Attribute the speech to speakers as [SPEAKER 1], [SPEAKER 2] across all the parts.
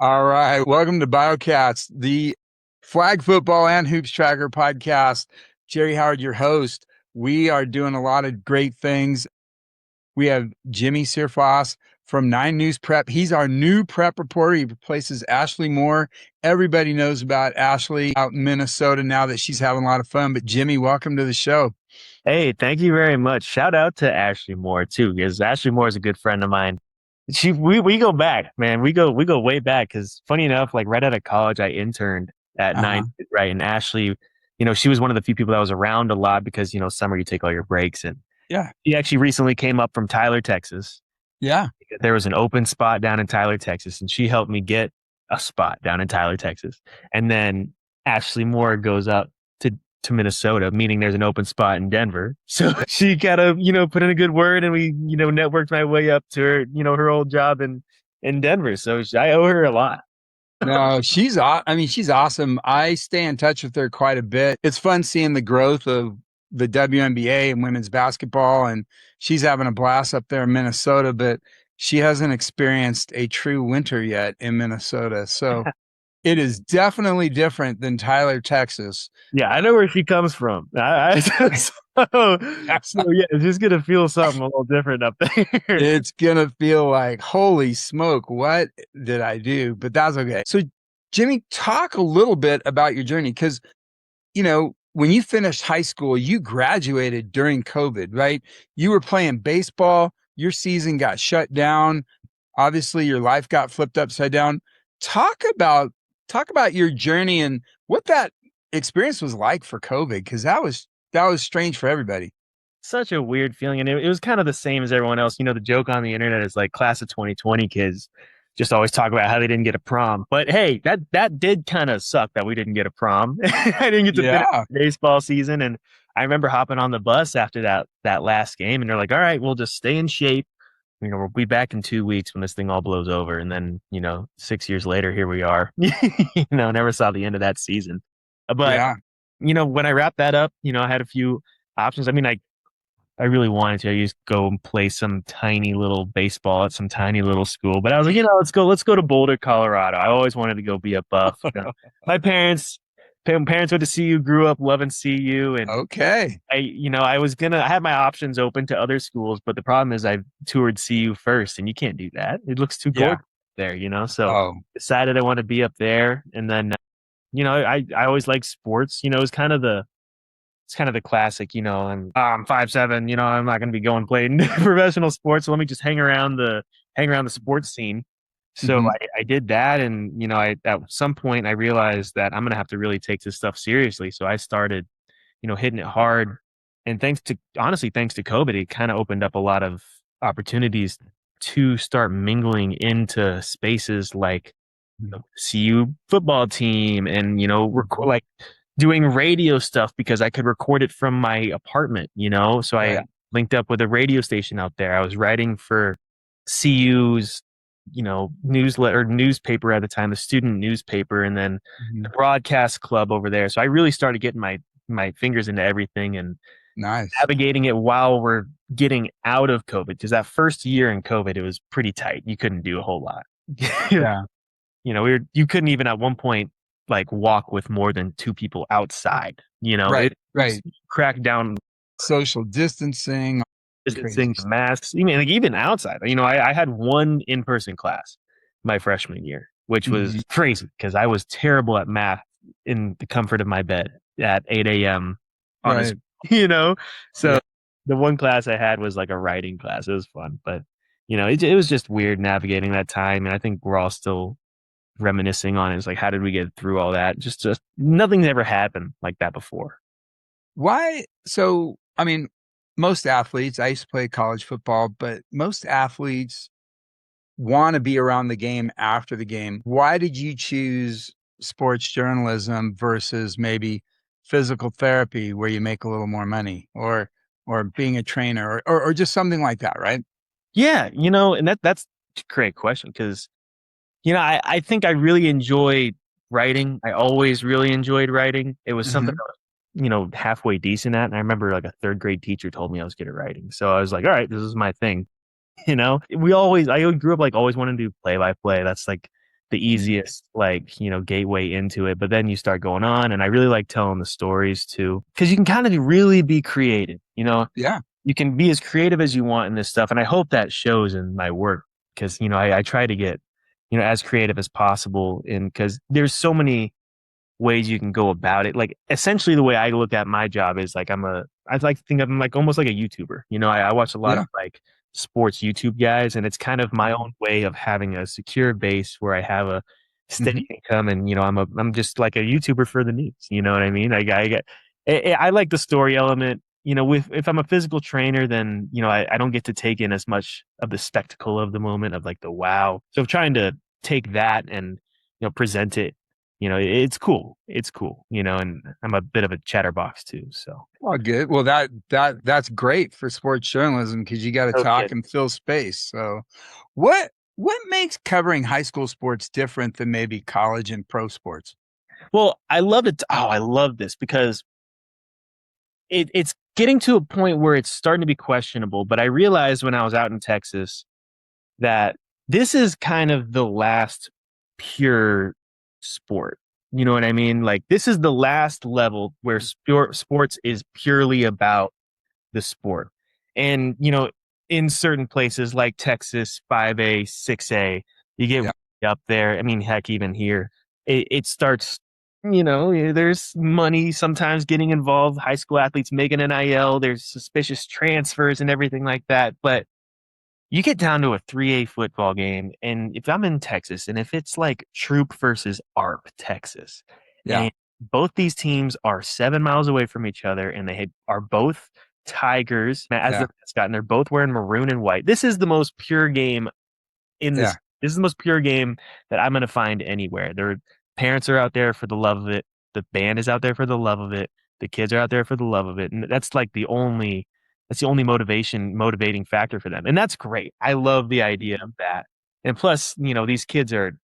[SPEAKER 1] All right. Welcome to Biokats, the flag football and HoopsTracker podcast. Jerry Howard, your host. We are doing a lot of great things. We have Jimmie Searfoss from 9 News Prep. He's our new prep reporter. He replaces Ashley Moore. Everybody knows about Ashley out in Minnesota now that she's having a lot of fun. But Jimmie, welcome to the show.
[SPEAKER 2] Hey, thank you very much. Shout out to Ashley Moore too, because Ashley Moore is a good friend of mine. We go back, man. We go way back because funny enough, like right out of college, I interned at
[SPEAKER 1] Uh-huh.
[SPEAKER 2] nine, right? And Ashley, she was one of the few people that was around a lot because summer you take all your breaks, and
[SPEAKER 1] Yeah.
[SPEAKER 2] she actually recently came up from Tyler, Texas.
[SPEAKER 1] Yeah.
[SPEAKER 2] There was an open spot down in Tyler, Texas, and she helped me get a spot down in Tyler, Texas. And then Ashley Moore goes up to Minnesota, meaning there's an open spot in Denver. So she kind of, put in a good word, and we, networked my way up to her, her old job in Denver. So I owe her a lot.
[SPEAKER 1] No, she's awesome. I stay in touch with her quite a bit. It's fun seeing the growth of the WNBA and women's basketball, and she's having a blast up there in Minnesota, but she hasn't experienced a true winter yet in Minnesota. So it is definitely different than Tyler, Texas.
[SPEAKER 2] Yeah, I know where she comes from. So yeah, it's just gonna feel something a little different up there.
[SPEAKER 1] It's gonna feel like, holy smoke, what did I do? But that's okay. So, Jimmie, talk a little bit about your journey because when you finished high school, you graduated during COVID, right? You were playing baseball, your season got shut down. Obviously, your life got flipped upside down. Talk about talk about your journey and what that experience was like for COVID, because that was strange for everybody.
[SPEAKER 2] Such a weird feeling. And it was kind of the same as everyone else. The joke on the internet is like class of 2020 kids just always talk about how they didn't get a prom. But hey, that did kind of suck that we didn't get a prom. I didn't get to finish
[SPEAKER 1] Yeah.
[SPEAKER 2] the baseball season. And I remember hopping on the bus after that last game, and they're like, all right, we'll just stay in shape. We'll be back in 2 weeks when this thing all blows over. And then, 6 years later, here we are. Never saw the end of that season. But,
[SPEAKER 1] Yeah.
[SPEAKER 2] when I wrapped that up, I had a few options. I mean, I really wanted to. I used to go and play some tiny little baseball at some tiny little school, but I was like, let's go to Boulder, Colorado. I always wanted to go be a buff. My parents went to CU, grew up loving CU, and
[SPEAKER 1] Okay.
[SPEAKER 2] I had my options open to other schools, but the problem is I toured CU first, and you can't do that. It looks too
[SPEAKER 1] Yeah.
[SPEAKER 2] gorgeous there, So
[SPEAKER 1] Oh,
[SPEAKER 2] decided I want to be up there, and then I always liked sports. It's kind of the classic, I'm 5'7", I'm not going to be going playing professional sports. So let me just hang around the sports scene. So
[SPEAKER 1] mhm.
[SPEAKER 2] I did that. And, at some point I realized that I'm going to have to really take this stuff seriously. So I started, hitting it hard. And honestly, thanks to COVID, it kind of opened up a lot of opportunities to start mingling into spaces like CU football team and, like doing radio stuff because I could record it from my apartment, So I
[SPEAKER 1] Right.
[SPEAKER 2] linked up with a radio station out there. I was writing for CU's, newsletter, newspaper at the time, the student newspaper, and then the
[SPEAKER 1] Mhm.
[SPEAKER 2] broadcast club over there. So I really started getting my fingers into everything and
[SPEAKER 1] Nice.
[SPEAKER 2] navigating it while we're getting out of COVID. Because that first year in COVID, it was pretty tight. You couldn't do a whole lot.
[SPEAKER 1] Yeah.
[SPEAKER 2] You couldn't even at one point like walk with more than two people outside.
[SPEAKER 1] Right.
[SPEAKER 2] It was
[SPEAKER 1] Right.
[SPEAKER 2] cracked down
[SPEAKER 1] Social distancing, crazy
[SPEAKER 2] distancing,
[SPEAKER 1] stuff.
[SPEAKER 2] masks, even outside. I had one in-person class my freshman year, which
[SPEAKER 1] Mhm.
[SPEAKER 2] was crazy because I was terrible at math in the comfort of my bed at 8 a.m. on a,
[SPEAKER 1] Right.
[SPEAKER 2] you know, so
[SPEAKER 1] Yeah.
[SPEAKER 2] the one class I had was like a writing class. It was fun, but it was just weird navigating that time. And I think we're all still reminiscing on it. It's like, how did we get through all that? Just nothing's ever happened like that before.
[SPEAKER 1] Why? So, I mean, most athletes, I used to play college football, but most athletes want to be around the game after the game. Why did you choose sports journalism versus maybe physical therapy where you make a little more money or being a trainer or just something like that, right?
[SPEAKER 2] Yeah, and that's a great question because I think I really enjoy writing. I always really enjoyed writing. It was something
[SPEAKER 1] Mhm.
[SPEAKER 2] I was, halfway decent at. And I remember like a third grade teacher told me I was good at writing. So I was like, all right, this is my thing. I grew up like always wanting to do play by play. That's like the
[SPEAKER 1] Mhm.
[SPEAKER 2] easiest like, gateway into it. But then you start going on, and I really like telling the stories too, because you can kind of really be creative.
[SPEAKER 1] Yeah,
[SPEAKER 2] You can be as creative as you want in this stuff, and I hope that shows in my work because I try to get as creative as possible, and because there's so many ways you can go about it. Like essentially the way I look at my job is like I like to think of I'm like almost like a YouTuber. I watch a lot of
[SPEAKER 1] yeah.
[SPEAKER 2] like sports YouTube guys, and it's kind of my
[SPEAKER 1] Mhm,
[SPEAKER 2] own way of having a secure base where I have a steady
[SPEAKER 1] mhm.
[SPEAKER 2] income, and I'm just like a YouTuber for the news. You know what I mean? I like the story element. With if I'm a physical trainer, then I don't get to take in as much of the spectacle of the moment of like the wow. So I'm trying to take that and present it. It's cool. It's cool. And I'm a bit of a chatterbox too. So
[SPEAKER 1] Well, good. Well, that's great for sports journalism because you got to
[SPEAKER 2] no
[SPEAKER 1] talk
[SPEAKER 2] kid.
[SPEAKER 1] and fill space. So, what makes covering high school sports different than maybe college and pro sports?
[SPEAKER 2] Well, I love it. Oh, I love this because it's getting to a point where it's starting to be questionable. But I realized when I was out in Texas that this is kind of the last pure sport. You know what I mean? Like this is the last level where sports is purely about the sport. And, in certain places like Texas, 5A, 6A, you get
[SPEAKER 1] Yeah,
[SPEAKER 2] up there. I mean, heck, even here, it starts, there's money sometimes getting involved, high school athletes making NIL, there's suspicious transfers and everything like that. But you get down to a 3A football game, and if I'm in Texas, and if it's like Troop versus ARP, Texas,
[SPEAKER 1] yeah,
[SPEAKER 2] and both these teams are 7 miles away from each other, and they are both Tigers as
[SPEAKER 1] yeah,
[SPEAKER 2] their mascot, and they're both wearing maroon and white. This is the most pure game in
[SPEAKER 1] yeah,
[SPEAKER 2] this. This is the most pure game that I'm going to find anywhere. Their parents are out there for the love of it. The band is out there for the love of it. The kids are out there for the love of it, and that's the only motivating factor for them. And that's great. I love the idea of that. And plus, these kids are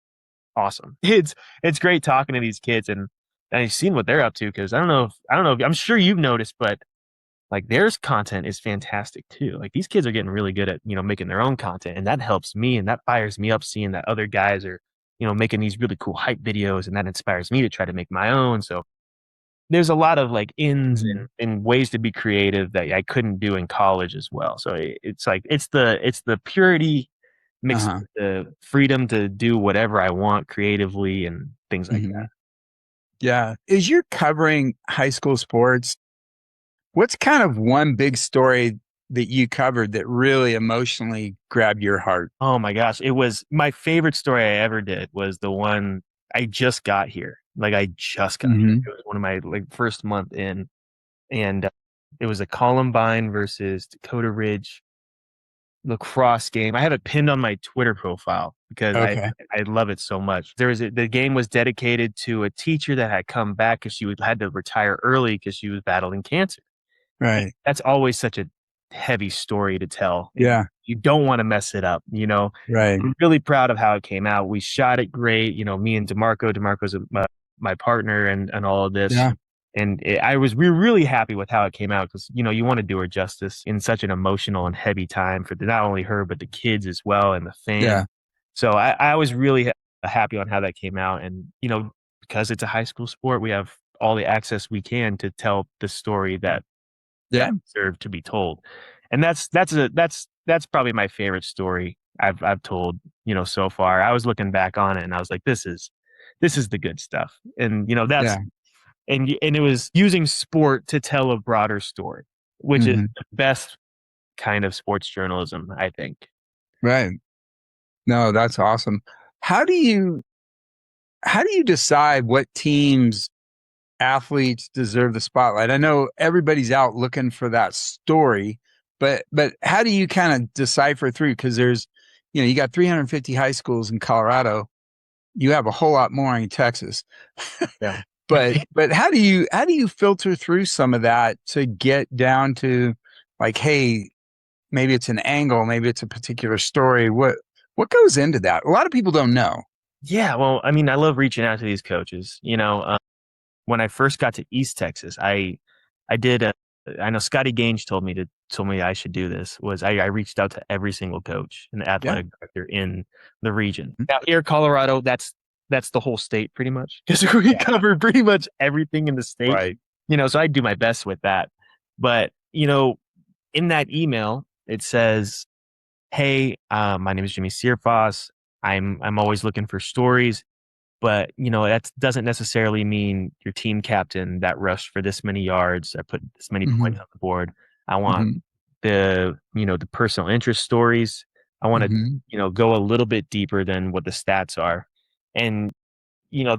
[SPEAKER 2] awesome. It's great talking to these kids, and I've seen what they're up to because I don't know if I'm sure you've noticed, but like theirs content is fantastic too. Like these kids are getting really good at, making their own content, and that helps me and that fires me up seeing that other guys are, making these really cool hype videos, and that inspires me to try to make my own. So there's a lot of like ins
[SPEAKER 1] mhm,
[SPEAKER 2] and ways to be creative that I couldn't do in college as well. So it's like it's the purity mixed
[SPEAKER 1] uh-huh,
[SPEAKER 2] with the freedom to do whatever I want creatively and things like
[SPEAKER 1] mhm.
[SPEAKER 2] that.
[SPEAKER 1] Yeah. As you're covering high school sports, what's kind of one big story that you covered that really emotionally grabbed your heart?
[SPEAKER 2] Oh my gosh, it was my favorite story I ever did was the one I just got here. Like I just got here.
[SPEAKER 1] Hmm.
[SPEAKER 2] It was one of my like first month in, and it was a Columbine versus Dakota Ridge lacrosse game. I have it pinned on my Twitter profile because I
[SPEAKER 1] Okay.
[SPEAKER 2] I love it so much. The game was dedicated to a teacher that had come back because had to retire early because she was battling cancer. And
[SPEAKER 1] Right.
[SPEAKER 2] that's always such a heavy story to tell, and
[SPEAKER 1] Yeah.
[SPEAKER 2] you don't want to mess it up.
[SPEAKER 1] Right.
[SPEAKER 2] I'm really proud of how it came out. We shot it great. Me and DeMarco. DeMarco's my partner and all of this.
[SPEAKER 1] Yeah.
[SPEAKER 2] And we were really happy with how it came out because you want to do her justice in such an emotional and heavy time for not only her but the kids as well and the fans.
[SPEAKER 1] Yeah.
[SPEAKER 2] So I was really happy on how that came out, and because it's a high school sport, we have all the access we can to tell the story that
[SPEAKER 1] Yeah.
[SPEAKER 2] deserve to be told. And that's probably my favorite story I've told, so far. I was looking back on it and I was like, this is the good stuff. And
[SPEAKER 1] Yeah.
[SPEAKER 2] and it was using sport to tell a broader story, which is
[SPEAKER 1] Hmm.
[SPEAKER 2] the best kind of sports journalism, I think.
[SPEAKER 1] Right. No, that's awesome. How do you how do you decide what teams athletes deserve the spotlight? I know everybody's out looking for that story, but how do you kind of decipher through? Because there's, you got 350 high schools in Colorado. You have a whole lot more in Texas.
[SPEAKER 2] Yeah.
[SPEAKER 1] But how do you filter through some of that to get down to like, hey, maybe it's an angle, maybe it's a particular story. What goes into that? A lot of people don't know.
[SPEAKER 2] Yeah, well, I mean, I love reaching out to these coaches. When I first got to East Texas, I did I know Scotty Gaines told me I should do this. Was I reached out to every single coach and
[SPEAKER 1] Yeah.
[SPEAKER 2] athletic director in the region.
[SPEAKER 1] Mhm.
[SPEAKER 2] Now here, Colorado, that's the whole state pretty much because we
[SPEAKER 1] Yeah.
[SPEAKER 2] cover pretty much everything in the state.
[SPEAKER 1] Right.
[SPEAKER 2] So I do my best with that. But in that email, it says, "Hey, my name is Jimmie Searfoss. I'm always looking for stories, but that doesn't necessarily mean your team captain that rushed for this many yards. I put this many points
[SPEAKER 1] Mhm.
[SPEAKER 2] on the board. I want
[SPEAKER 1] Mhm.
[SPEAKER 2] the personal interest stories. I want to
[SPEAKER 1] Mhm.
[SPEAKER 2] go a little bit deeper than what the stats are, and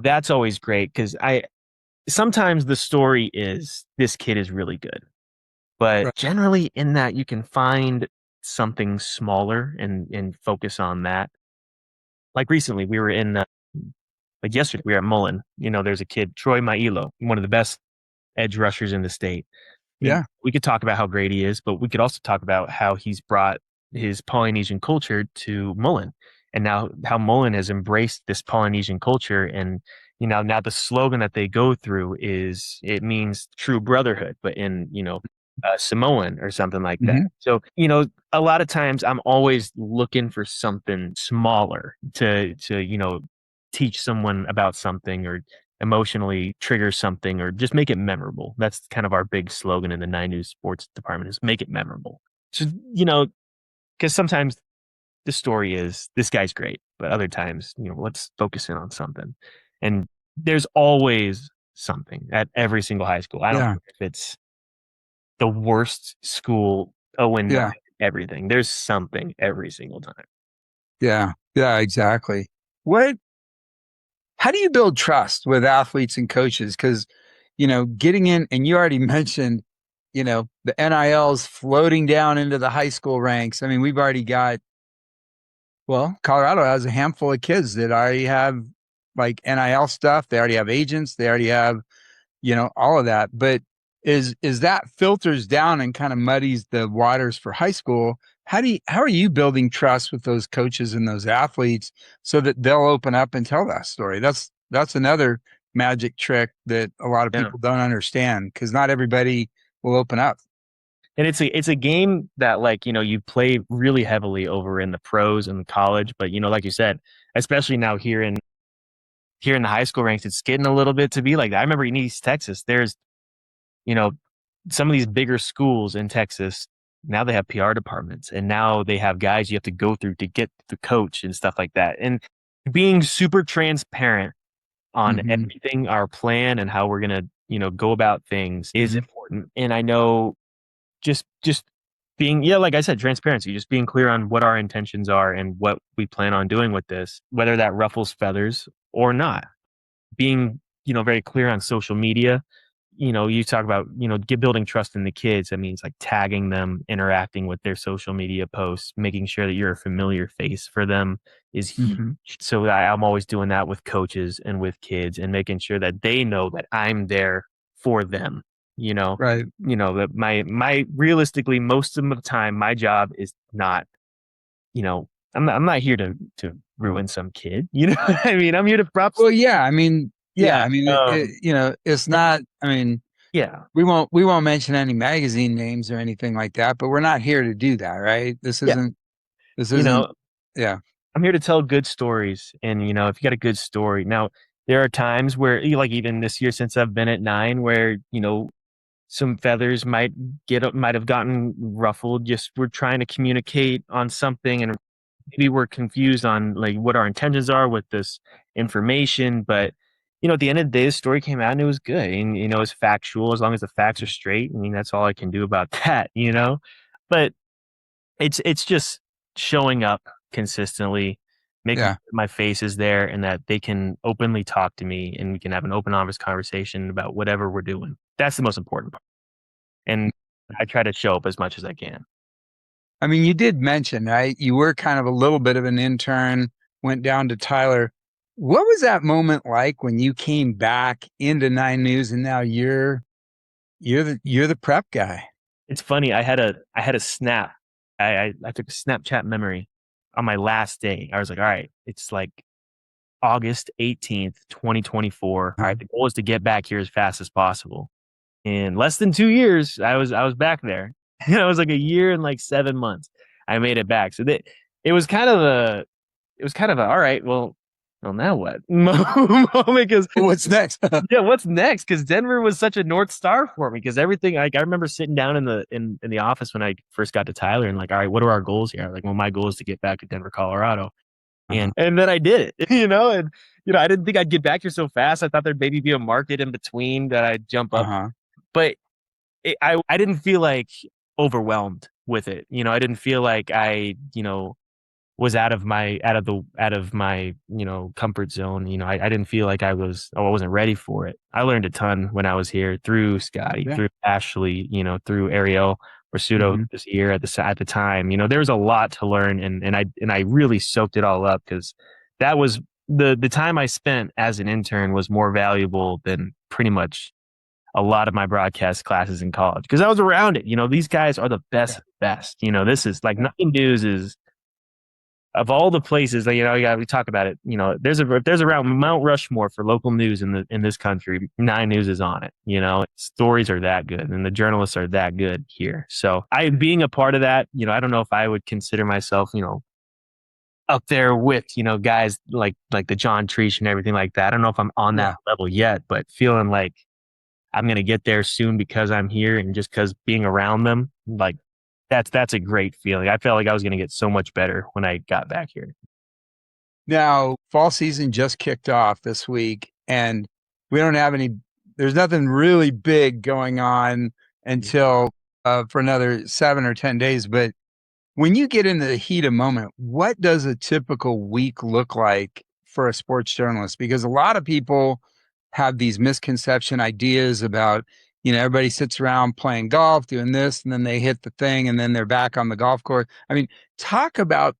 [SPEAKER 2] that's always great because I sometimes the story is this kid is really good, but
[SPEAKER 1] Right.
[SPEAKER 2] generally in that you can find something smaller and focus on that. Like recently, we were in like yesterday, we were at Mullen. There's a kid, Troy Mailo, one of the best edge rushers in the state.
[SPEAKER 1] Yeah.
[SPEAKER 2] We could talk about how great he is, but we could also talk about how he's brought his Polynesian culture to Mullen, and now how Mullen has embraced this Polynesian culture. And now the slogan that they go through is it means true brotherhood, but in Samoan or something like that.
[SPEAKER 1] Mhm.
[SPEAKER 2] So a lot of times I'm always looking for something smaller to teach someone about something or emotionally trigger something or just make it memorable. That's kind of our big slogan in the Nine News Sports Department is make it memorable. So, because sometimes the story is this guy's great, but other times, let's focus in on something. And there's always something at every single high school. I don't
[SPEAKER 1] Yeah.
[SPEAKER 2] care if it's the worst school, 0-9,
[SPEAKER 1] Yeah.
[SPEAKER 2] everything. There's something every single time.
[SPEAKER 1] Yeah. Yeah, exactly. What How do you build trust with athletes and coaches? Because, getting in, and you already mentioned, the NILs floating down into the high school ranks. I mean, we've already got, well, Colorado has a handful of kids that already have like NIL stuff. They already have agents. They already have, all of that. But is that filters down and kind of muddies the waters for high school? How are you building trust with those coaches and those athletes so that they'll open up and tell that story? That's another magic trick that a lot of
[SPEAKER 2] Yeah.
[SPEAKER 1] people don't understand because not everybody will open up.
[SPEAKER 2] And it's a game that like, you play really heavily over in the pros and the college, but like you said, especially now here in the high school ranks, it's getting a little bit to be like that. I remember in East Texas, there's, you know, some of these bigger schools in Texas, now they have PR departments and now they have guys you have to go through to get the coach and stuff like that. And being super transparent on
[SPEAKER 1] Hmm.
[SPEAKER 2] everything, our plan and how we're gonna, go about things is
[SPEAKER 1] Hmm.
[SPEAKER 2] important. And I know just being, yeah, like I said, transparency, just being clear on what our intentions are and what we plan on doing with this, whether that ruffles feathers or not. Being, very clear on social media. You talk about, get building trust in the kids. That means like tagging them, interacting with their social media posts, making sure that you're a familiar face for them is huge.
[SPEAKER 1] Hmm.
[SPEAKER 2] So I'm always doing that with coaches and with kids and making sure that they know that I'm there for them. You know,
[SPEAKER 1] Right.
[SPEAKER 2] that my realistically most of the time my job is not, I'm not here to ruin some kid. You know what I mean? I'm here to props.
[SPEAKER 1] Well, yeah. I mean, yeah.
[SPEAKER 2] Yeah.
[SPEAKER 1] I mean, it's not. I mean,
[SPEAKER 2] Yeah.
[SPEAKER 1] we won't mention any magazine names or anything like that, but we're not here to do that, right? This
[SPEAKER 2] Yeah.
[SPEAKER 1] isn't this
[SPEAKER 2] You
[SPEAKER 1] isn't
[SPEAKER 2] know,
[SPEAKER 1] yeah.
[SPEAKER 2] I'm here to tell good stories. And, if you got a good story. Now, there are times where, like even this year since I've been at nine, where, some feathers might have gotten ruffled. Just we're trying to communicate on something and maybe we're confused on like what our intentions are with this information. But, at the end of the day, the story came out and it was good. And, it's factual as long as the facts are straight. I mean, that's all I can do about that. But it's just showing up consistently, making
[SPEAKER 1] Yeah.
[SPEAKER 2] sure my face is there and that they can openly talk to me and we can have an open, honest conversation about whatever we're doing. That's the most important part. And I try to show up as much as I can.
[SPEAKER 1] I mean, you did mention, right? You were kind of a little bit of an intern, went down to Tyler. What was that moment like when you came back into Nine News and now you're the prep guy?
[SPEAKER 2] It's funny. I had a snap. I took a Snapchat memory on my last day. I was like, all right, it's like August 18th, 2024. All right,
[SPEAKER 1] Mhm.
[SPEAKER 2] the goal is to get back here as fast as possible. in less than 2 years, I was back there. It was like a year and like 7 months. I made it back. So that it was kind of a it was kind of a all right, well now what moment because
[SPEAKER 1] What's next?
[SPEAKER 2] yeah, what's next? Because Denver was such a north star for me. Because everything, like I remember sitting down in the office when I first got to Tyler and like, all right, what are our goals here? Like, well, my goal is to get back to Denver, Colorado,
[SPEAKER 1] Uh-huh.
[SPEAKER 2] and then I did it, and I didn't think I'd get back here so fast. I thought there'd maybe be a market in between that I'd jump up,
[SPEAKER 1] Uh-huh.
[SPEAKER 2] but I didn't feel like overwhelmed with it. I didn't feel like I was out of my comfort zone. I didn't feel like I wasn't ready for it. I learned a ton when I was here through Scotty,
[SPEAKER 1] Yeah.
[SPEAKER 2] through Ashley, through Ariel Pursuto
[SPEAKER 1] Mhm.
[SPEAKER 2] this year at the time. There was a lot to learn, and I really soaked it all up because that was the time I spent as an intern was more valuable than pretty much a lot of my broadcast classes in college because I was around it. These guys are the best,
[SPEAKER 1] Yeah.
[SPEAKER 2] best. This is like
[SPEAKER 1] Yeah.
[SPEAKER 2] Nothing News is of all the places that we talk about it. There's around Mount Rushmore for local news in this country. Nine News is on it. Stories are that good, and the journalists are that good here. So I being a part of that. I don't know if I would consider myself up there with guys like the John Treach and everything like that. I don't know if I'm on that
[SPEAKER 1] Yeah.
[SPEAKER 2] level yet, but feeling like I'm gonna get there soon because I'm here and just because being around them, like that's a great feeling. I felt like I was gonna get so much better when I got back here.
[SPEAKER 1] Now, fall season just kicked off this week, and we don't have any there's nothing really big going on until, for another 7 or 10 days, but when you get into the heat of moment, what does a typical week look like for a sports journalist? Because a lot of people have these misconception ideas about, everybody sits around playing golf, doing this, and then they hit the thing, and then they're back on the golf course. I mean, talk about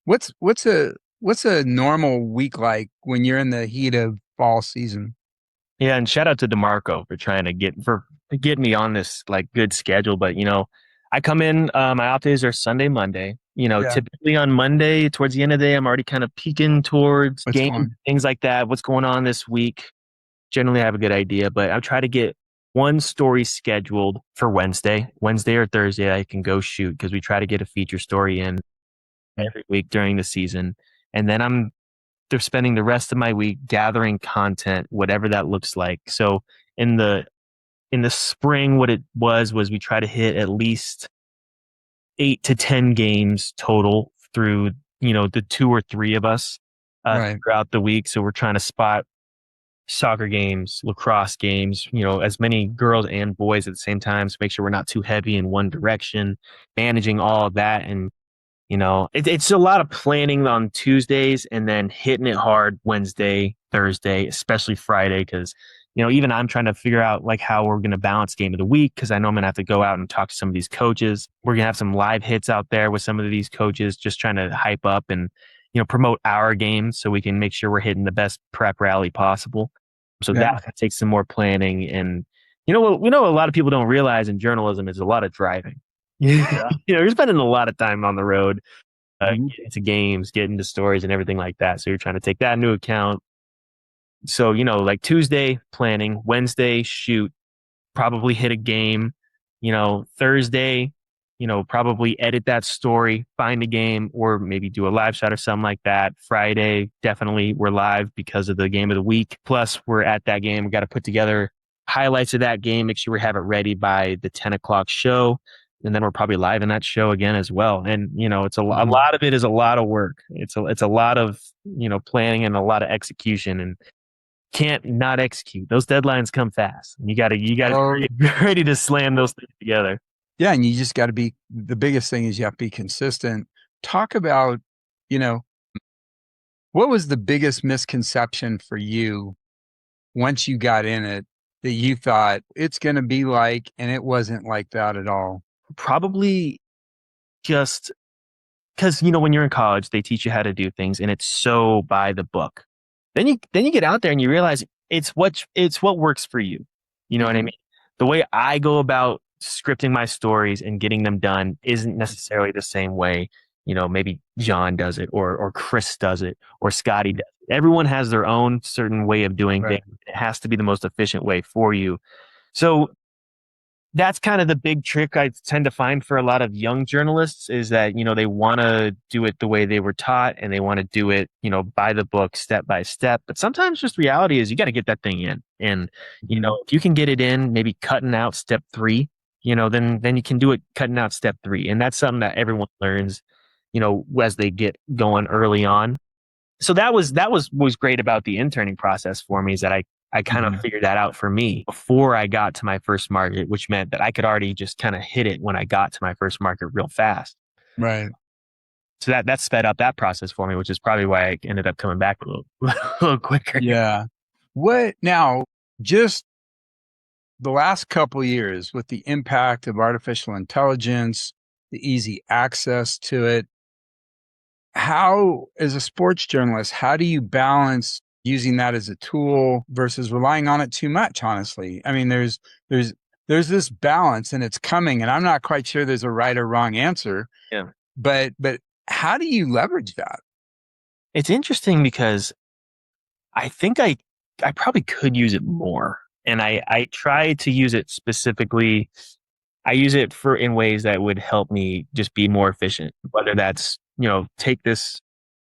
[SPEAKER 1] what's a normal week like when you're in the heat of fall season?
[SPEAKER 2] Yeah, and shout out to DeMarco for trying to get me on this like good schedule. But I come in, my off days are Sunday, Monday.
[SPEAKER 1] Yeah.
[SPEAKER 2] Typically on Monday, towards the end of the day, I'm already kind of peeking towards
[SPEAKER 1] What's
[SPEAKER 2] game
[SPEAKER 1] going
[SPEAKER 2] things like that. What's going on this week? Generally, I have a good idea, but I try to get one story scheduled for Wednesday or Thursday. I can go shoot because we try to get a feature story in
[SPEAKER 1] on?
[SPEAKER 2] every week during the season, and then they're spending the rest of my week gathering content, whatever that looks like. So in the in the spring, what it was we try to hit at least 8 to 10 games total through the two or three of us
[SPEAKER 1] Right.
[SPEAKER 2] throughout the week. So we're trying to spot soccer games, lacrosse games, as many girls and boys at the same time. So make sure we're not too heavy in one direction, managing all of that. And it's a lot of planning on Tuesdays and then hitting it hard Wednesday, Thursday, especially Friday, because even I'm trying to figure out like how we're going to balance game of the week because I know I'm going to have to go out and talk to some of these coaches. We're going to have some live hits out there with some of these coaches, just trying to hype up and promote our games so we can make sure we're hitting the best prep rally possible. So
[SPEAKER 1] Yeah.
[SPEAKER 2] that takes some more planning, and what we know a lot of people don't realize in journalism is a lot of driving.
[SPEAKER 1] Yeah.
[SPEAKER 2] You're spending a lot of time on the road,
[SPEAKER 1] Mhm.
[SPEAKER 2] getting to games, getting to stories, and everything like that. So you're trying to take that into account. So like Tuesday planning, Wednesday shoot, probably hit a game. Thursday, probably edit that story, find a game, or maybe do a live shot or something like that. Friday, definitely we're live because of the game of the week. Plus, we're at that game. We got to put together highlights of that game, make sure we have it ready by the 10 o'clock show. And then we're probably live in that show again as well. And, it's a
[SPEAKER 1] Mhm.
[SPEAKER 2] lot of it is a lot of work. It's a lot of, planning and a lot of execution. And can't not execute. Those deadlines come fast. You gotta
[SPEAKER 1] Oh,
[SPEAKER 2] be ready to slam those things together.
[SPEAKER 1] yeah, and you just gotta be the biggest thing is you have to be consistent. Talk about, you know, what was the biggest misconception for you once you got in it that you thought it's gonna be like, and it wasn't like that at all?
[SPEAKER 2] Probably just because when you're in college, they teach you how to do things, and it's so by the book. Then you get out there and you realize it's what works for you. You know what I
[SPEAKER 1] Mhm.
[SPEAKER 2] mean? The way I go about scripting my stories and getting them done isn't necessarily the same way. Maybe John does it, or Chris does it, or Scotty does it. Everyone has their own certain way of doing
[SPEAKER 1] Right.
[SPEAKER 2] things. It has to be the most efficient way for you. So that's kind of the big trick I tend to find for a lot of young journalists is that, they want to do it the way they were taught and they want to do it, by the book, step by step. But sometimes just reality is you got to get that thing in. And,
[SPEAKER 1] Mhm.
[SPEAKER 2] if you can get it in, maybe cutting out step three, then you can do it cutting out step three. And that's something that everyone learns, as they get going early on. So that was great about the interning process for me is that I kind of
[SPEAKER 1] Mhm.
[SPEAKER 2] figured that out for me before I got to my first market, which meant that I could already just kind of hit it when I got to my first market real fast.
[SPEAKER 1] Right.
[SPEAKER 2] So that sped up that process for me, which is probably why I ended up coming back a little, a little quicker.
[SPEAKER 1] Yeah. What now, just the last couple years with the impact of artificial intelligence, the easy access to it, how, as a sports journalist, how do you balance using that as a tool versus relying on it too much, honestly? I mean, there's there's this balance and it's coming, and I'm not quite sure there's a right or wrong answer,
[SPEAKER 2] Yeah.
[SPEAKER 1] but how do you leverage that?
[SPEAKER 2] It's interesting because I think I probably could use it more. And I try to use it specifically. I use it for in ways that would help me just be more efficient, whether that's, take this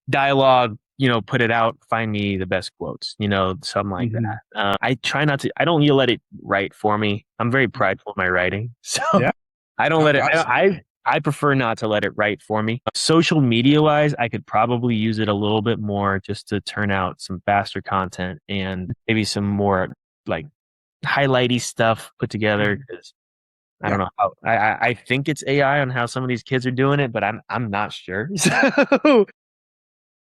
[SPEAKER 2] dialogue, put it out, find me the best quotes, something like
[SPEAKER 1] Mhm.
[SPEAKER 2] that. I try not to, I don't let it write for me. I'm very prideful in my writing. So
[SPEAKER 1] Yeah.
[SPEAKER 2] I don't
[SPEAKER 1] Oh,
[SPEAKER 2] let it,
[SPEAKER 1] gotcha.
[SPEAKER 2] I prefer not to let it write for me. Social media wise, I could probably use it a little bit more just to turn out some faster content and maybe some more like highlighty stuff put together.
[SPEAKER 1] Mhm.
[SPEAKER 2] Cause I
[SPEAKER 1] Yeah.
[SPEAKER 2] don't know how I think it's AI on how some of these kids are doing it, but I'm not sure. So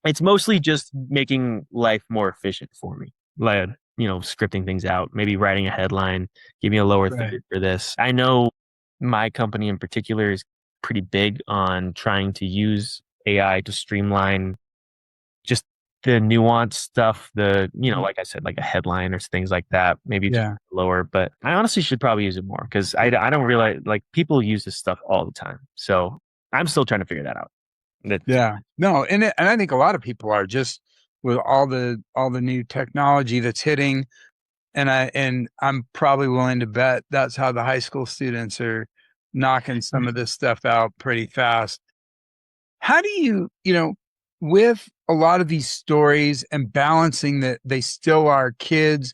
[SPEAKER 2] it's mostly just making life more efficient for me. Like, scripting things out, maybe writing a headline, give me a lower
[SPEAKER 1] Right.
[SPEAKER 2] third for this. I know my company in particular is pretty big on trying to use AI to streamline just the nuanced stuff,
[SPEAKER 1] Mhm.
[SPEAKER 2] like I said, like a headline or things like that, maybe just
[SPEAKER 1] Yeah.
[SPEAKER 2] lower. But I honestly should probably use it more because I don't realize like people use this stuff all the time. So I'm still trying to figure that out. That,
[SPEAKER 1] Yeah. No, and I think a lot of people are just with all the new technology that's hitting, and I'm probably willing to bet that's how the high school students are knocking some of this stuff out pretty fast. How do you, with a lot of these stories and balancing that they still are kids,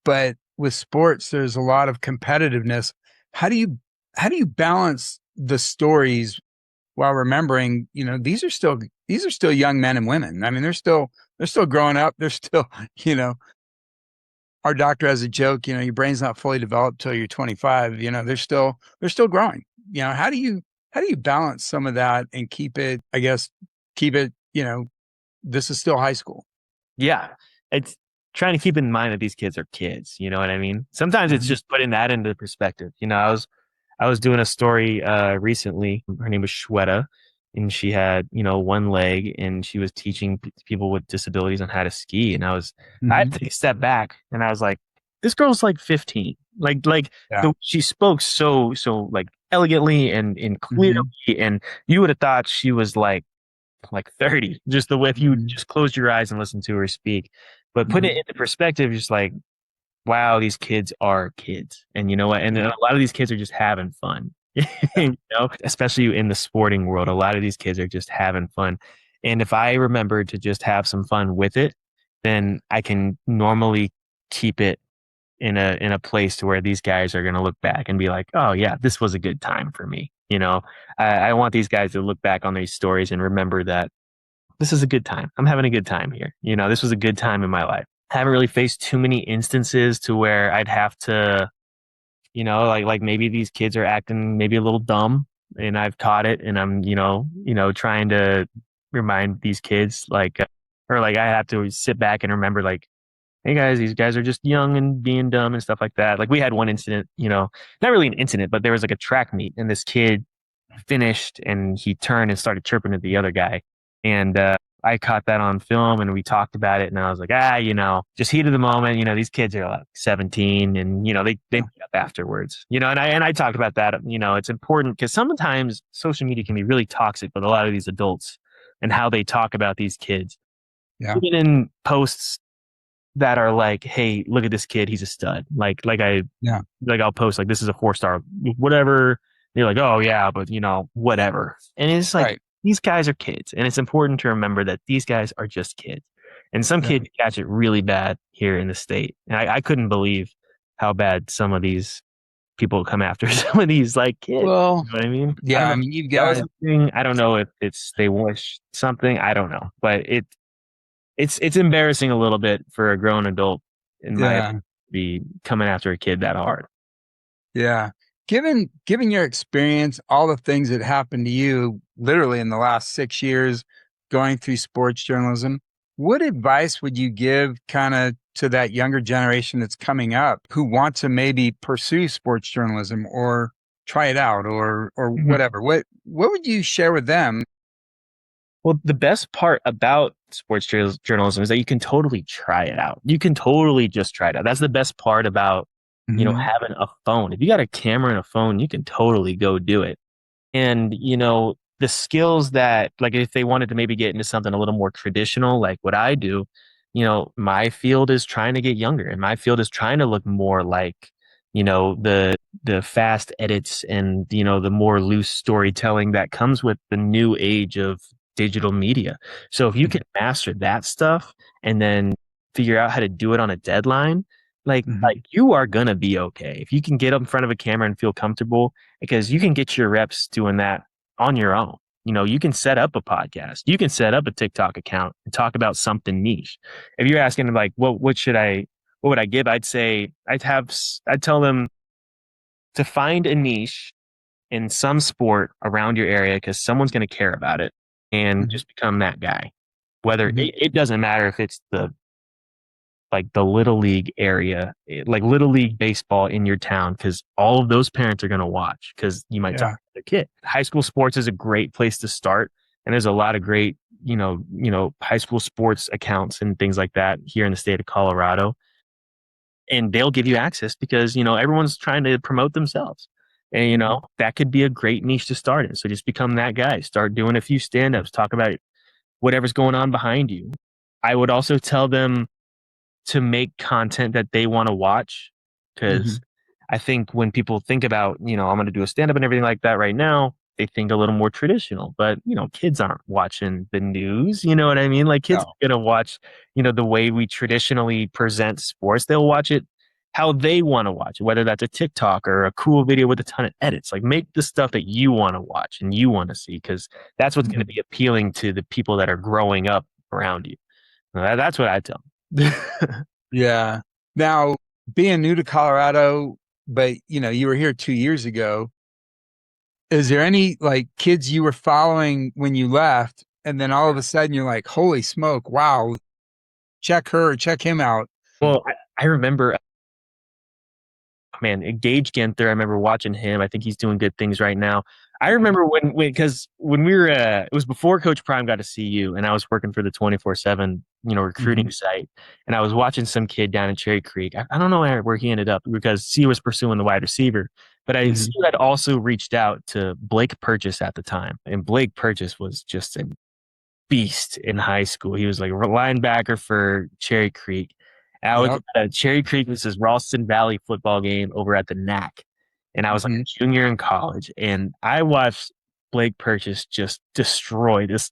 [SPEAKER 1] but with sports there's a lot of competitiveness. How do you how do you balance the stories while remembering, these are still young men and women. I mean, they're still growing up. They're still, you know, our doctor has a joke, your brain's not fully developed till you're 25. They're still growing. How do you balance some of that and keep it, I guess, keep it, this is still high school.
[SPEAKER 2] yeah, it's trying to keep in mind that these kids are kids. You know what I mean? Sometimes it's
[SPEAKER 1] Mhm.
[SPEAKER 2] just putting that into perspective. I was doing a story recently. Her name was Shweta, and she had one leg, and she was teaching people with disabilities on how to ski. And I had
[SPEAKER 1] Mhm.
[SPEAKER 2] to take a step back, and I was like, this girl's like 15. Like
[SPEAKER 1] Yeah.
[SPEAKER 2] she spoke so like elegantly and clearly,
[SPEAKER 1] Mhm.
[SPEAKER 2] and you would have thought she was like 30, just the way if you
[SPEAKER 1] Mhm.
[SPEAKER 2] just closed your eyes and listened to her speak. But put it
[SPEAKER 1] Mhm.
[SPEAKER 2] into perspective, just like, wow, these kids are kids. And you know what? And
[SPEAKER 1] Yeah.
[SPEAKER 2] a lot of these kids are just having fun.
[SPEAKER 1] Yeah.
[SPEAKER 2] Especially in the sporting world, a lot of these kids are just having fun. And if I remember to just have some fun with it, then I can normally keep it in a place to where these guys are going to look back and be like, oh yeah, this was a good time for me. I want these guys to look back on these stories and remember that this is a good time. I'm having a good time here. This was a good time in my life. I haven't really faced too many instances to where I'd have to, like maybe these kids are acting maybe a little dumb and I've caught it and I'm, trying to remind these kids or like I have to sit back and remember like, hey guys, these guys are just young and being dumb and stuff like that. Like we had one incident, not really an incident, but there was like a track meet and this kid finished and he turned and started chirping at the other guy. And I caught that on film and we talked about it. And I was like, just heat of the moment. These kids are like 17 and, they
[SPEAKER 1] Yeah.
[SPEAKER 2] meet up afterwards, and I talked about that. It's important because sometimes social media can be really toxic with a lot of these adults and how they talk about these kids.
[SPEAKER 1] Yeah.
[SPEAKER 2] Even in posts that are like, hey, look at this kid, he's a stud.
[SPEAKER 1] Yeah.
[SPEAKER 2] Like I'll post like this is a 4-star, whatever. They're like, oh yeah, but whatever. And it's like
[SPEAKER 1] Right.
[SPEAKER 2] these guys are kids, and it's important to remember that these guys are just kids. And some
[SPEAKER 1] Yeah.
[SPEAKER 2] kids catch it really bad here in the state. And I couldn't believe how bad some of these people come after some of these like kids.
[SPEAKER 1] Well,
[SPEAKER 2] You know what I mean? I
[SPEAKER 1] yeah,
[SPEAKER 2] don't know.
[SPEAKER 1] I mean, you've
[SPEAKER 2] That was
[SPEAKER 1] got,
[SPEAKER 2] something. I don't know if it's they wish something. I don't know, but it's embarrassing a little bit for a grown adult in my
[SPEAKER 1] yeah,
[SPEAKER 2] opinion, to be coming after a kid that hard.
[SPEAKER 1] yeah. Given your experience, all the things that happened to you literally in the last 6 years going through sports journalism, what advice would you give kind of to that younger generation that's coming up who want to maybe pursue sports journalism or try it out or
[SPEAKER 2] Mhm.
[SPEAKER 1] whatever? What would you share with them?
[SPEAKER 2] Well, the best part about sports journalism is that you can totally try it out. You can totally just try it out. That's the best part about,
[SPEAKER 1] Mhm.
[SPEAKER 2] having a phone. If you got a camera and a phone, you can totally go do it. And, the skills that, like, if they wanted to maybe get into something a little more traditional, like what I do, my field is trying to get younger and my field is trying to look more like, the fast edits and, the more loose storytelling that comes with the new age of digital media. So if you can master that stuff and then figure out how to do it on a deadline, like
[SPEAKER 1] Mhm.
[SPEAKER 2] you are gonna be okay. If you can get up in front of a camera and feel comfortable, because you can get your reps doing that on your own. You can set up a podcast, you can set up a TikTok account and talk about something niche. If you're asking like, what would I give? I'd say I'd tell them to find a niche in some sport around your area because someone's going to care about it and
[SPEAKER 1] Mhm.
[SPEAKER 2] just become that guy. Whether
[SPEAKER 1] Mhm.
[SPEAKER 2] it doesn't matter if it's the little league area, like little league baseball in your town, because all of those parents are going to watch because you might talk
[SPEAKER 1] Yeah.
[SPEAKER 2] to their kid. High school sports is a great place to start, and there's a lot of great, high school sports accounts and things like that here in the state of Colorado, and they'll give you access because everyone's trying to promote themselves. And
[SPEAKER 1] Mhm.
[SPEAKER 2] that could be a great niche to start in. So just become that guy. Start doing a few stand-ups, talk about whatever's going on behind you. I would also tell them to make content that they want to watch. Because
[SPEAKER 1] Mhm.
[SPEAKER 2] I think when people think about, I'm going to do a stand up and everything like that right now, they think a little more traditional. But, kids aren't watching the news. You know what I mean? Like kids
[SPEAKER 1] No.
[SPEAKER 2] are going to watch, the way we traditionally present sports. They'll watch it how they want to watch it, whether that's a TikTok or a cool video with a ton of edits. Like make the stuff that you want to watch and you want to see, because that's what's going to
[SPEAKER 1] Mhm.
[SPEAKER 2] be appealing to the people that are growing up around you. That's what I tell them.
[SPEAKER 1] Yeah. Now, being new to Colorado, but you were here 2 years ago, is there any like kids you were following when you left, and then all of a sudden you're like, holy smoke, wow, check her, check him out.
[SPEAKER 2] Well, I remember, man, Gage Ginther. I remember watching him. I think he's doing good things right now. I
[SPEAKER 1] Mhm.
[SPEAKER 2] remember because when we were, it was before Coach Prime got to CU, and I was working for the 24/7, recruiting
[SPEAKER 1] Mhm.
[SPEAKER 2] site, and I was watching some kid down in Cherry Creek. I don't know where he ended up because CU was pursuing the wide receiver, but
[SPEAKER 1] Mhm.
[SPEAKER 2] CU had also reached out to Blake Purchase at the time, and Blake Purchase was just a beast in high school. He was like a linebacker for Cherry Creek. I was
[SPEAKER 1] Yep.
[SPEAKER 2] at Cherry Creek. This is Ralston Valley football game over at the NAC, and I was like a
[SPEAKER 1] Mhm.
[SPEAKER 2] junior in college, and I watched Blake Purchase just destroy this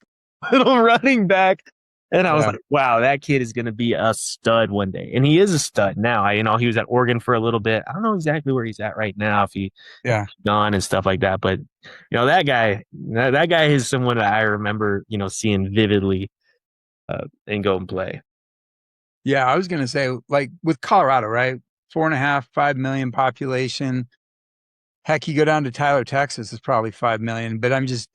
[SPEAKER 2] little running back. And I was
[SPEAKER 1] Yeah.
[SPEAKER 2] like, wow, that kid is going to be a stud one day. And he is a stud now. He was at Oregon for a little bit. I don't know exactly where he's at right now, if he's
[SPEAKER 1] Yeah.
[SPEAKER 2] gone and stuff like that. But, that guy is someone that I remember, seeing vividly and go and play.
[SPEAKER 1] Yeah. I was gonna say, like with Colorado, right? 4.5, 5 million population. Heck, you go down to Tyler, Texas, it's probably 5 million. But I'm just,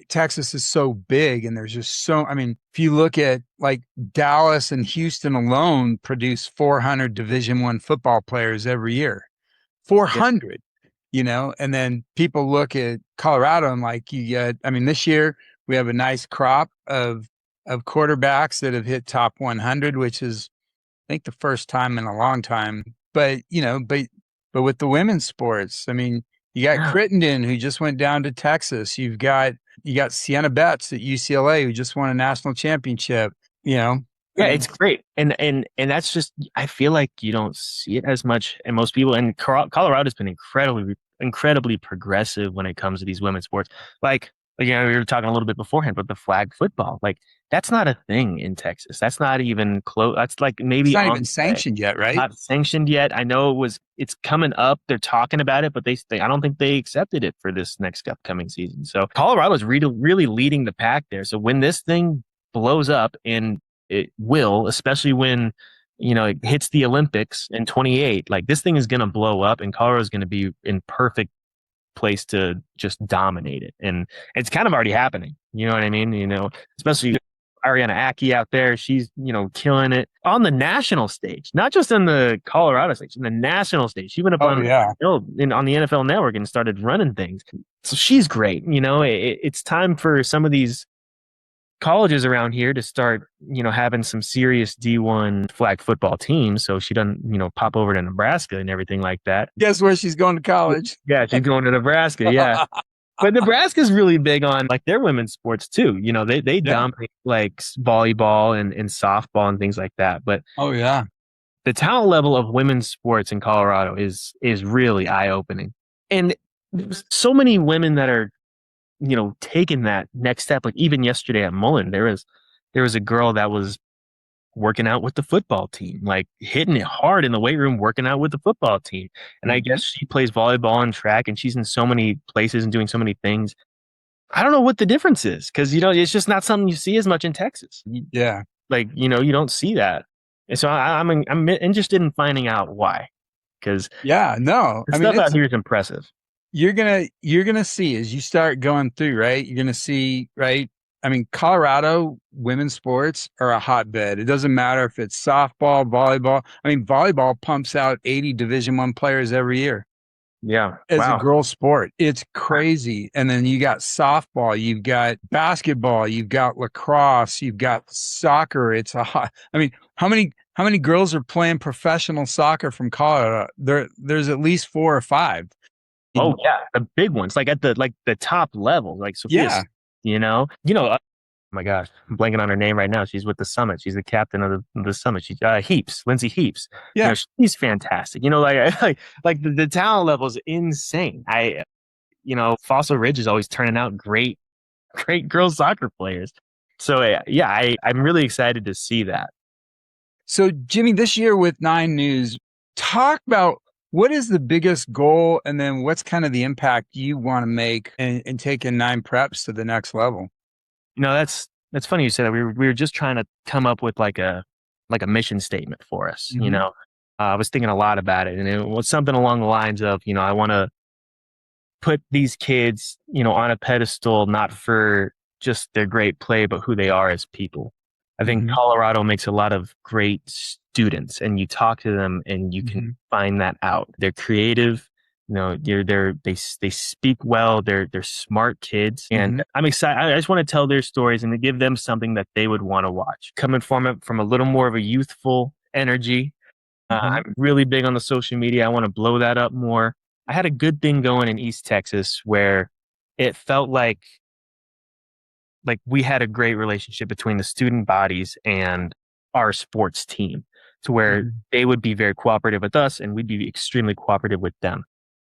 [SPEAKER 1] Texas is so big, and there's just so. I mean, if you look at like Dallas and Houston alone, produce 400 Division I football players every year.
[SPEAKER 2] Yeah.
[SPEAKER 1] 400, and then people look at Colorado and like you get. I mean, this year we have a nice crop of quarterbacks that have hit top 100, which is I think the first time in a long time. But with the women's sports, I mean, you got
[SPEAKER 2] Yeah.
[SPEAKER 1] Crittenden who just went down to Texas. You got Sienna Betts at UCLA who just won a national championship. You know,
[SPEAKER 2] Yeah, it's great. And that's just I feel like you don't see it as much and most people and Colorado's been incredibly progressive when it comes to these women's sports. You know, we were talking a little bit beforehand, but the flag football, like that's not a thing in Texas. That's not even close. That's like
[SPEAKER 1] It's
[SPEAKER 2] maybe
[SPEAKER 1] not
[SPEAKER 2] on
[SPEAKER 1] even
[SPEAKER 2] the way.
[SPEAKER 1] sanctioned yet, right?
[SPEAKER 2] Not sanctioned yet. I know it's coming up. They're talking about it, but I don't think they accepted it for this next upcoming season. So Colorado's really leading the pack there. So when this thing blows up, and it will, especially when you know it hits the Olympics in 28, like this thing is going to blow up, and Colorado's going to be in perfect place to just dominate it. And it's kind of already happening. You know what I mean? You know, especially Ariana Aki out there. She's, you know, killing it on the national stage, not just in the Colorado stage, in the national stage. She went up
[SPEAKER 1] Oh
[SPEAKER 2] on,
[SPEAKER 1] yeah.
[SPEAKER 2] on the NFL network and started running things. So she's great. You know, it's time for some of these colleges around here to start, you know, having some serious D1 flag football teams. So she doesn't, you know, pop over to Nebraska and everything like that.
[SPEAKER 1] Guess where she's going to college?
[SPEAKER 2] Yeah, she's going to Nebraska. Yeah. But Nebraska's really big on like their women's sports too. You know, they
[SPEAKER 1] Yeah.
[SPEAKER 2] dominate like volleyball and softball and things like that. But
[SPEAKER 1] Oh yeah.
[SPEAKER 2] the talent level of women's sports in Colorado is really eye opening. And there's so many women that are, you know, taking that next step. Like even yesterday at Mullen, there was a girl that was working out with the football team, like hitting it hard in the weight room, working out with the football team. And I
[SPEAKER 1] Mhm.
[SPEAKER 2] guess she plays volleyball and track, and she's in so many places and doing so many things. I don't know what the difference is because you know it's just not something you see as much in Texas.
[SPEAKER 1] Yeah.
[SPEAKER 2] Like you know you don't see that, and so I'm interested in finding out why because
[SPEAKER 1] Yeah. No.
[SPEAKER 2] the
[SPEAKER 1] I mean,
[SPEAKER 2] stuff out
[SPEAKER 1] it's
[SPEAKER 2] here is impressive.
[SPEAKER 1] you're gonna see as you start going through, right? You're gonna see, right? I mean, Colorado women's sports are a hotbed. It doesn't matter if it's softball, volleyball. I mean, volleyball pumps out 80 Division I players every year
[SPEAKER 2] Yeah.
[SPEAKER 1] as a
[SPEAKER 2] Wow.
[SPEAKER 1] girl sport. It's crazy. And then you got softball, you've got basketball, you've got lacrosse, you've got soccer. It's a hot. I mean, how many girls are playing professional soccer from Colorado? There's at least four or five.
[SPEAKER 2] Oh yeah, the big ones, like at the top level, like Sophia's.
[SPEAKER 1] Yeah.
[SPEAKER 2] Oh my gosh, I'm blanking on her name right now. She's with the Summit. She's the captain of the Summit. She's Heaps, Lindsay Heaps. You know,
[SPEAKER 1] Yeah.
[SPEAKER 2] she's fantastic. You know, like like the talent level is insane. You know, Fossil Ridge is always turning out great girls soccer players. So yeah, I'm really excited to see that.
[SPEAKER 1] So, Jimmy, this year with Nine News, talk about what is the biggest goal and then what's kind of the impact you want to make and taking Nine Preps to the next level.
[SPEAKER 2] You know, that's funny you said that. We were just trying to come up with like a mission statement for us. You
[SPEAKER 1] Hmm.
[SPEAKER 2] know, I was thinking a lot about it, and it was something along the lines of, you know, I want to put these kids, you know, on a pedestal, not for just their great play, but who they are as people. I think
[SPEAKER 1] Hmm.
[SPEAKER 2] Colorado makes a lot of great students, and you talk to them and you can
[SPEAKER 1] Hmm.
[SPEAKER 2] find that out. They're creative, you know, they speak well, they're smart kids, and
[SPEAKER 1] Hmm.
[SPEAKER 2] I'm excited. I just want to tell their stories and to give them something that they would want to watch. Coming from a little more of a youthful energy,
[SPEAKER 1] Hmm.
[SPEAKER 2] I'm really big on the social media. I want to blow that up more. I had a good thing going in East Texas where it felt like we had a great relationship between the student bodies and our sports team to where
[SPEAKER 1] Hmm.
[SPEAKER 2] they would be very cooperative with us and we'd be extremely cooperative with them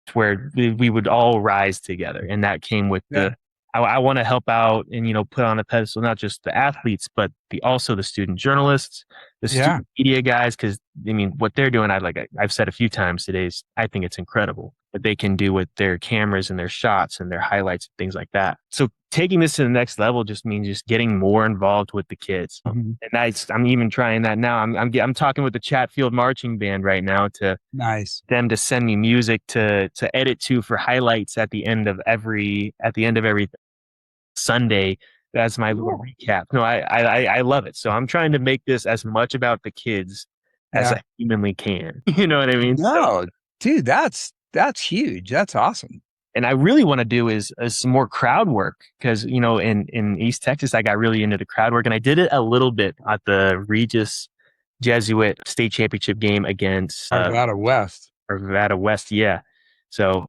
[SPEAKER 2] to where we would all rise together. And that came with
[SPEAKER 1] Yeah.
[SPEAKER 2] I want to help out and, you know, put on a pedestal, not just the athletes, but also the student journalists, the
[SPEAKER 1] Yeah.
[SPEAKER 2] student media guys. Cause I mean, what they're doing, I've said a few times today is I think it's incredible what they can do with their cameras and their shots and their highlights and things like that. So taking this to the next level just means just getting more involved with the kids.
[SPEAKER 1] Hmm.
[SPEAKER 2] And I'm even trying that now. I'm talking with the Chatfield marching band right now to
[SPEAKER 1] Nice.
[SPEAKER 2] them to send me music to edit to for highlights at the end of every Sunday. That's my little
[SPEAKER 1] Cool.
[SPEAKER 2] recap. No, I love it. So I'm trying to make this as much about the kids as
[SPEAKER 1] Yeah.
[SPEAKER 2] I humanly can. You know what I mean? So,
[SPEAKER 1] No, dude, that's huge. That's awesome.
[SPEAKER 2] and I really want to do is some more crowd work because you know in East Texas I got really into the crowd work and I did it a little bit at the Regis Jesuit state championship game against
[SPEAKER 1] Arvada West.
[SPEAKER 2] Nevada West. Yeah. So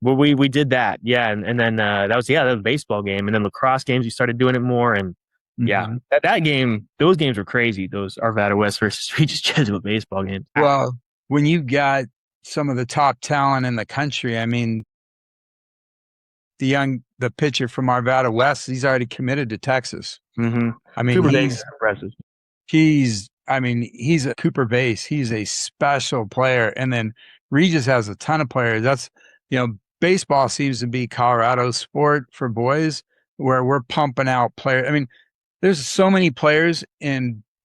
[SPEAKER 2] well, we did that, yeah, and then that was a baseball game, and then lacrosse games. We started doing it more, and Yeah,
[SPEAKER 1] Mhm.
[SPEAKER 2] those games were crazy. Those Arvada West versus Regis Jesuit baseball games.
[SPEAKER 1] Well, when you got some of the top talent in the country, I mean, the pitcher from Arvada West, he's already committed to Texas.
[SPEAKER 2] Mm-hmm.
[SPEAKER 1] I mean,
[SPEAKER 2] Cooper Base is impressive.
[SPEAKER 1] he's a Cooper base. He's a special player. And then Regis has a ton of players. Baseball seems to be Colorado's sport for boys where we're pumping out players. I mean, there's so many players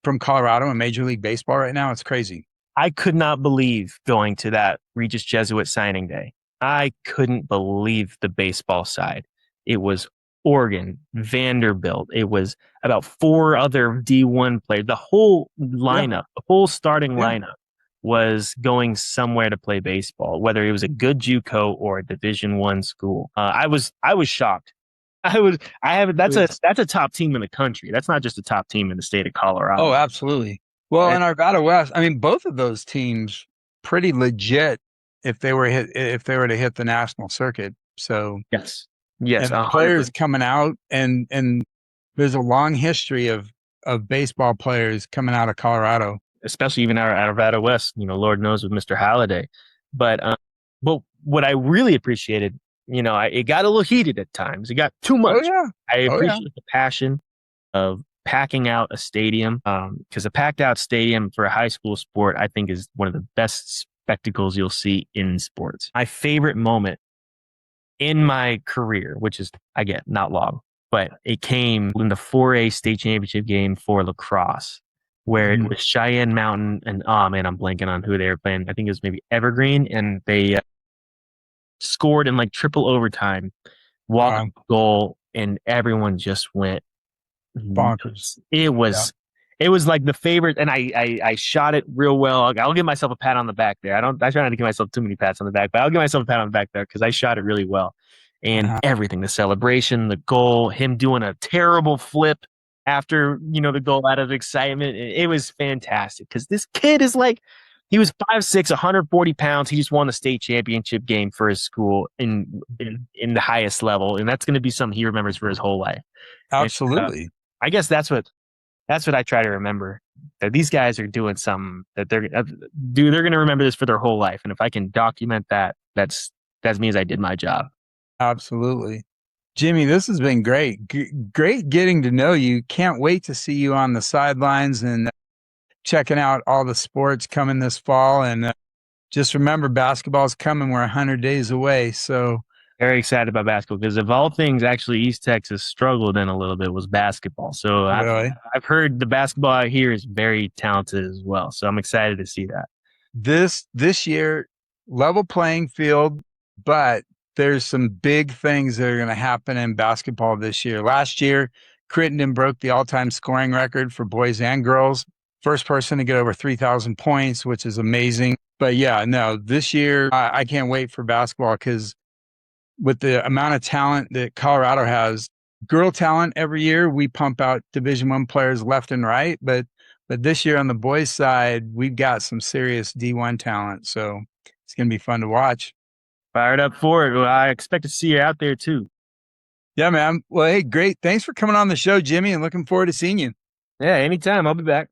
[SPEAKER 1] from Colorado in Major League Baseball right now. It's crazy.
[SPEAKER 2] I could not believe going to that Regis Jesuit signing day. I couldn't believe the baseball side. It was Oregon, Vanderbilt. It was about four other D1 players. The whole
[SPEAKER 1] Yeah.
[SPEAKER 2] lineup, the whole starting
[SPEAKER 1] Yeah.
[SPEAKER 2] lineup was going somewhere to play baseball, whether it was a good JUCO or a Division I school. I was shocked. That's a top team in the country. That's not just a top team in the state of
[SPEAKER 1] Oh,
[SPEAKER 2] Colorado.
[SPEAKER 1] absolutely. Well,
[SPEAKER 2] And
[SPEAKER 1] in Arvada West, I mean, both of those teams pretty legit if they were to hit the national circuit. So,
[SPEAKER 2] yes, yes,
[SPEAKER 1] and the
[SPEAKER 2] 100%.
[SPEAKER 1] players coming out and there's a long history of baseball players coming out of Colorado.
[SPEAKER 2] Especially even out of Arvada West, Lord knows with Mr. Halliday. But what I really appreciated, it got a little heated at times. It got too
[SPEAKER 1] Oh
[SPEAKER 2] much.
[SPEAKER 1] yeah.
[SPEAKER 2] I
[SPEAKER 1] Oh yeah.
[SPEAKER 2] appreciate the passion of packing out a stadium, because a packed out stadium for a high school sport, I think, is one of the best spectacles you'll see in sports. My favorite moment in my career, which is, I get, not long, but it came in the 4A state championship game for lacrosse, where it was Cheyenne Mountain and, oh man, I'm blanking on who they were playing. I think it was maybe Evergreen, and they scored in like triple overtime, walk
[SPEAKER 1] Wow.
[SPEAKER 2] goal, and everyone just went
[SPEAKER 1] Bonkers.
[SPEAKER 2] it
[SPEAKER 1] Yeah.
[SPEAKER 2] was it was like the favorite, and I shot it real well. I'll give myself a pat on the back there. I try not to give myself too many pats on the back, but I'll give myself a pat on the back there because I shot it really well. And
[SPEAKER 1] Uh-huh.
[SPEAKER 2] everything, the celebration, the goal, him doing a terrible flip after, the goal out of excitement. It was fantastic because this kid is like, he was 5'6", 140 pounds. He just won the state championship game for his school in the highest level. And that's going to be something he remembers for his whole life. And,
[SPEAKER 1] Absolutely.
[SPEAKER 2] I guess that's what I try to remember, that these guys are doing something that they're going to remember this for their whole life. And if I can document that, that means I did my job.
[SPEAKER 1] Absolutely. Jimmie, this has been great. Great getting to know you. Can't wait to see you on the sidelines and checking out all the sports coming this fall. And just remember, basketball's coming. We're 100 days away. So,
[SPEAKER 2] Very excited about basketball because of all things, actually, East Texas struggled in a little bit was basketball. So
[SPEAKER 1] really,
[SPEAKER 2] I've heard the basketball out here is very talented as well. So I'm excited to see that.
[SPEAKER 1] this year, level playing field, but there's some big things that are going to happen in basketball this year. Last year, Crittenden broke the all-time scoring record for boys and girls. First person to get over 3,000 points, which is amazing. But yeah, no, this year, I can't wait for basketball because with the amount of talent that Colorado has, girl talent every year, we pump out Division I players left and right. But this year on the boys' side, we've got some serious D1 talent. So it's going to be fun to watch.
[SPEAKER 2] Fired up for it. Well, I expect to see you out there too.
[SPEAKER 1] Yeah, man. Well, hey, great. Thanks for coming on the show, Jimmie, and looking forward to seeing you.
[SPEAKER 2] Yeah, anytime. I'll be back.